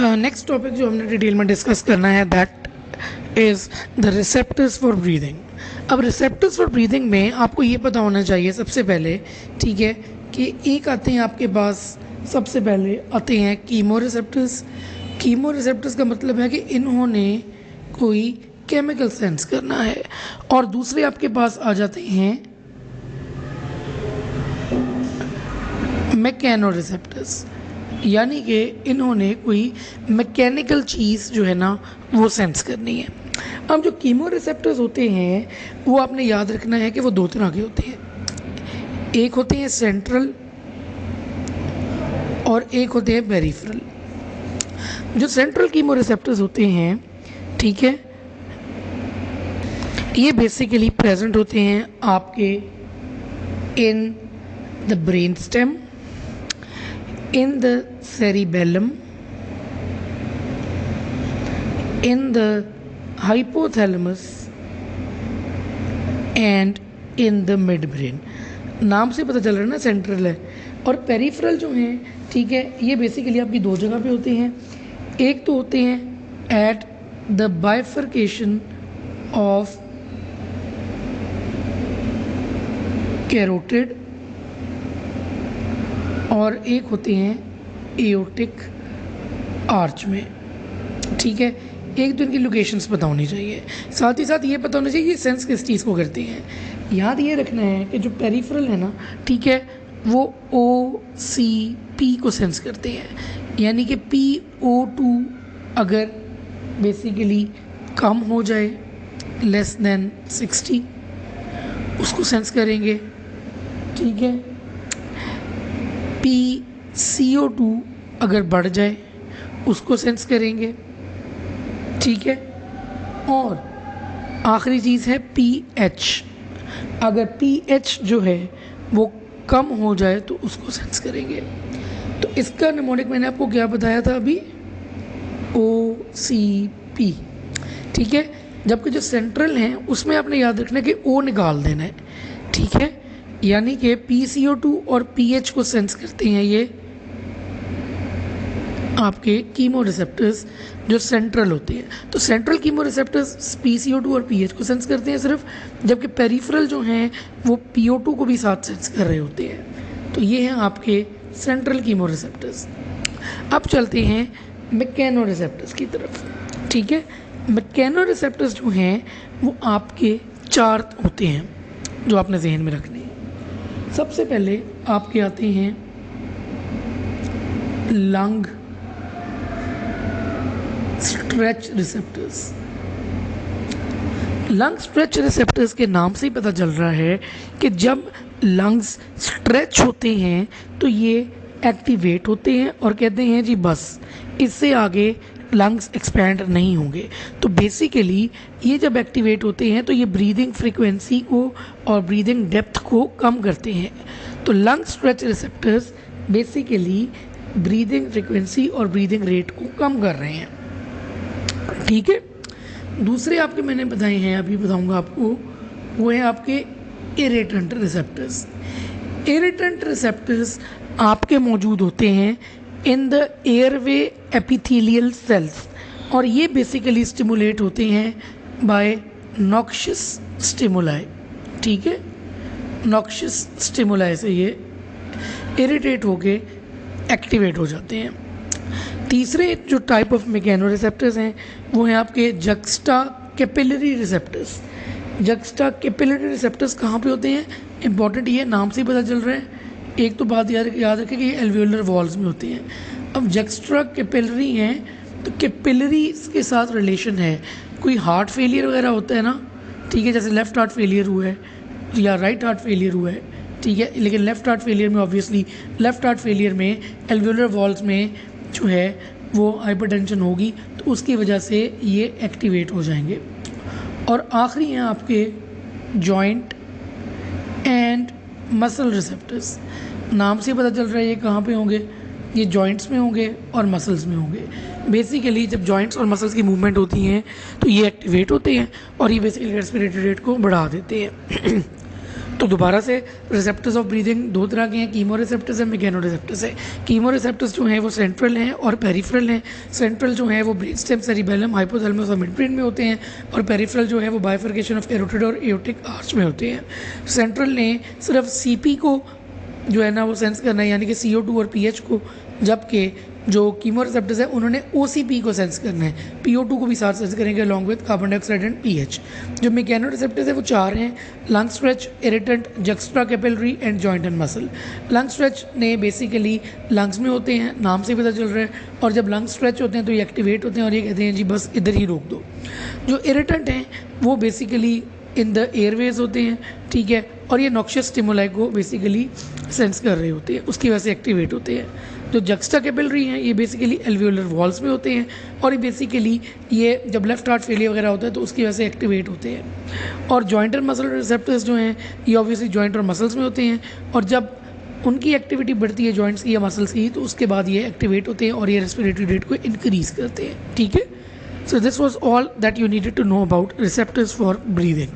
Next topic जो हमने detail में डिस्कस करना है that is the receptors for breathing. अब रिसेप्टर्स फॉर ब्रीदिंग में आपको ये पता होना चाहिए सबसे पहले, ठीक है, कि एक आते हैं आपके पास, सबसे पहले आते हैं कीमो रिसेप्टर्स। कीमो रिसेप्टर्स का मतलब है कि इन्होंने कोई केमिकल सेंस करना है। और दूसरे आपके पास आ जाते हैं मैकेनो रिसेप्टर्स, यानी कि इन्होंने कोई मैकेनिकल चीज़ जो है ना वो सेंस करनी है। अब जो कीमो रिसेप्टर्स होते हैं वो आपने याद रखना है कि वो दो तरह के होते हैं, एक होते हैं सेंट्रल और एक होते हैं पेरिफेरल। जो सेंट्रल कीमो रिसेप्टर्स होते हैं, ठीक है, ये बेसिकली प्रेजेंट होते हैं आपके in the brain stem, in the cerebellum, in the hypothalamus and in the midbrain। नाम से पता चल रहा है ना सेंट्रल है। और पेरिफेरल जो हैं, ठीक है, ये बेसिकली आपकी दो जगह पे होते हैं। एक तो होते हैं at the bifurcation of carotid और एक होते हैं एओर्टिक आर्च में, ठीक है। एक तो इनकी लोकेशंस पता होनी चाहिए, साथ ही साथ ये पता होना चाहिए कि सेंस किस चीज़ को करती हैं। याद ये रखना है कि जो पेरिफेरल है ना, ठीक है, वो OCP को सेंस करते हैं, यानी कि PO2 अगर बेसिकली कम हो जाए लेस देन 60 उसको सेंस करेंगे, ठीक है। PCO2 अगर बढ़ जाए उसको सेंस करेंगे, ठीक है। और आखिरी चीज़ है pH, अगर pH जो है वो कम हो जाए तो उसको सेंस करेंगे। तो इसका निमोनिक मैंने आपको क्या बताया था अभी, OCP, ठीक है। जबकि जो सेंट्रल हैं उसमें आपने याद रखना है कि O निकाल देना है, ठीक है, यानी कि PCO2 और pH को सेंस करते हैं ये आपके कीमो रिसेप्टर्स जो सेंट्रल होते हैं। तो सेंट्रल कीमो रिसेप्टर्स PCO2 और pH को सेंस करते हैं सिर्फ, जबकि पेरिफेरल जो हैं वो PO2 को भी साथ सेंस कर रहे होते हैं। तो ये हैं आपके सेंट्रल कीमो रिसेप्टर्स। अब चलते हैं मैकेनो रिसेप्टर्स की तरफ, ठीक है। मैकेनो रिसेप्टर्स जो हैं वो आपके 4 होते हैं जो आपने जहन में रखने हैं। सबसे पहले आपके आते हैं lung stretch receptors. Lung stretch receptors के नाम से ही पता चल रहा है कि जब लंग्स स्ट्रेच होते हैं तो ये एक्टिवेट होते हैं और कहते हैं जी बस इससे आगे लंग्स एक्सपैंड नहीं होंगे। तो बेसिकली ये जब एक्टिवेट होते हैं तो ये ब्रीदिंग फ्रीक्वेंसी को और ब्रीदिंग डेप्थ को कम करते हैं। तो lung stretch receptors basically breathing frequency और ब्रीदिंग रेट को कम कर रहे हैं, ठीक है। दूसरे आपके मैंने बताए हैं, अभी बताऊंगा आपको, वो है आपके इरिटेंट रिसेप्टर्स। इरिटेंट रिसेप्टर्स आपके मौजूद होते हैं in the airway epithelial cells और ये बेसिकली स्टिमुलेट होते हैं बाय नॉक्शियस स्टिमुलाई, ठीक है। नॉक्शियस स्टिमुलाई से ये इरिटेट होके एक्टिवेट हो जाते हैं। तीसरे जो टाइप ऑफ मैकेनो रिसेप्टर्स हैं वो हैं आपके juxta capillary receptors. Juxta capillary receptors कहाँ पे होते हैं, इंपॉर्टेंट ये नाम से ही पता चल रहा है। एक तो बात याद रखें कि ये एल्वियोलर वॉल्स में होते हैं। अब जक्स्ट्रा कैपिलरी हैं तो कैपिलरी के साथ रिलेशन है, कोई हार्ट फेलियर वगैरह होता है ना, ठीक है, जैसे लेफ़्ट हार्ट फेलियर हुआ है या राइट हार्ट फेलियर हुआ है, ठीक है, लेकिन लेफ़्ट हार्ट फेलियर में ऑब्वियसली लेफ़्ट हार्ट फेलियर में एल्वियोलर वॉल्स में जो है वो हाइपरटेंशन होगी तो उसकी वजह से ये एक्टिवेट हो जाएंगे। और आखिरी हैं आपके जॉइंट एंड मसल रिसेप्टर्स। नाम से पता चल रहा है ये कहाँ पे होंगे, ये जॉइंट्स में होंगे और मसल्स में होंगे। बेसिकली जब जॉइंट्स और मसल्स की मूवमेंट होती हैं तो ये एक्टिवेट होते हैं और ये बेसिकली रेस्पिरेटरी रेट को बढ़ा देते हैं। तो दोबारा से रिसेप्टर्स ऑफ ब्रीदिंग दो तरह के हैं, कीमो रिसेप्टर्स है, मैकेनो रिसेप्टर्स है। कीमो रिसेप्टर्स जो हैं वो सेंट्रल हैं और पेरिफेरल हैं। सेंट्रल जो है वो ब्रेन स्टेम, सेरिबेलम, हाइपोथैलेमस और मिड ब्रेन में होते हैं, और पेरिफेरल जो है वो बाइफर्केशन ऑफ कैरोटिड और एओर्टिक आर्च में होते हैं। सेंट्रल ने सिर्फ सीपी को जो है ना वो सेंस करना है, यानी कि CO2 और पीएच को, जबकि जो कीमो रिसेप्टर्स है उन्होंने OCP को सेंस करना है, PO2 को भी साथ सेंस करेंगे along with carbon dioxide and pH. जो मैकेनो रिसेप्टर्स है वो 4 हैं, lung stretch, irritant, juxta capillary and joint and muscle. Lung stretch ने बेसिकली लंग्स में होते हैं, नाम से पता चल रहा है, और जब लंग स्ट्रेच होते हैं तो ये एक्टिवेट होते हैं और ये कहते हैं जी बस इधर ही रोक दो। जो इरिटेंट हैं वो बेसिकली इन द एयरवेज होते हैं, ठीक है, और ये नॉक्शियस स्टिमुलाई को बेसिकली सेंस कर रहे होते हैं, उसकी वजह से एक्टिवेट होते हैं। जो जक्स्ट्रा कैपिलरी हैं ये बेसिकली एल्वियोलर वॉल्स में होते हैं, और ये बेसिकली ये जब लेफ्ट हार्ट फेलियर वगैरह होता है तो उसकी वजह से एक्टिवेट होते हैं। और जॉइंट एंड मसल रिसेप्टर्स जो हैं ये ऑब्वियसली जॉइंट और मसल्स में होते हैं, और जब उनकी एक्टिविटी बढ़ती है जॉइंट्स की या मसल्स की तो उसके बाद ये एक्टिवेट होते हैं और ये रेस्पिरेटरी रेट को इंक्रीज़ करते हैं, ठीक है। So this was all that you needed to know about receptors for breathing.